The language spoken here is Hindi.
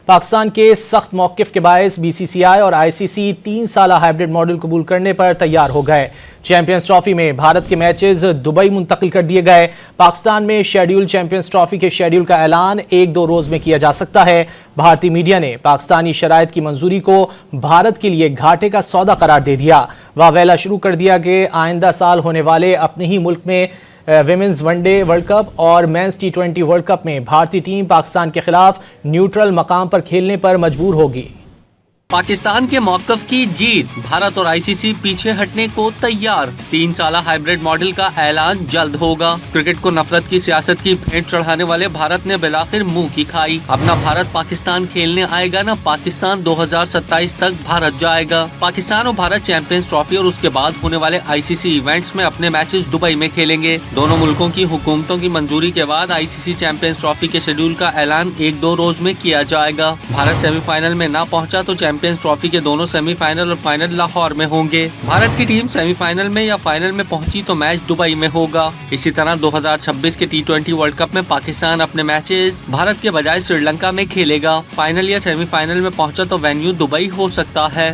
पाकिस्तान के सख्त मौक़िफ़ के बायस बीसीसीआई और आईसीसी 3 साल हाइब्रिड मॉडल कबूल करने पर तैयार हो गए। चैंपियंस ट्रॉफी में भारत के मैचेस दुबई मुंतकिल कर दिए गए। पाकिस्तान में शेड्यूल चैंपियंस ट्रॉफी के शेड्यूल का ऐलान 1-2 रोज में किया जा सकता है। भारतीय मीडिया ने पाकिस्तानी शराइत की मंजूरी को भारत के लिए घाटे का सौदा करार दे दिया। वावेला शुरू कर दिया कि आइंदा साल होने वाले अपने ही मुल्क में विमेंस वनडे वर्ल्ड कप और मेंस T20 वर्ल्ड कप में भारतीय टीम पाकिस्तान के खिलाफ न्यूट्रल मकाम पर खेलने पर मजबूर होगी। पाकिस्तान के मौक़िफ़ की जीत, भारत और आईसीसी पीछे हटने को तैयार। 3 साल हाइब्रिड मॉडल का ऐलान जल्द होगा। क्रिकेट को नफरत की सियासत की भेंट चढ़ाने वाले भारत ने बिलाखिर मुंह की खाई। अब न भारत पाकिस्तान खेलने आएगा, न पाकिस्तान 2027 तक भारत जाएगा। पाकिस्तान और भारत चैंपियंस ट्रॉफी और उसके बाद होने वाले आईसीसी इवेंट्स में अपने मैचेस दुबई में खेलेंगे। दोनों मुल्कों की हुकूमतों की मंजूरी के बाद आईसीसी चैंपियंस ट्रॉफी के शेड्यूल का ऐलान 1-2 रोज में किया जाएगा। भारत सेमीफाइनल में न पहुंचा तो चैंपियंस ट्रॉफी के दोनों सेमीफाइनल और फाइनल लाहौर में होंगे। भारत की टीम सेमीफाइनल में या फाइनल में पहुंची तो मैच दुबई में होगा। इसी तरह 2026 के T20 वर्ल्ड कप में पाकिस्तान अपने मैचेस भारत के बजाय श्रीलंका में खेलेगा। फाइनल या सेमीफाइनल में पहुंचा तो वेन्यू दुबई हो सकता है।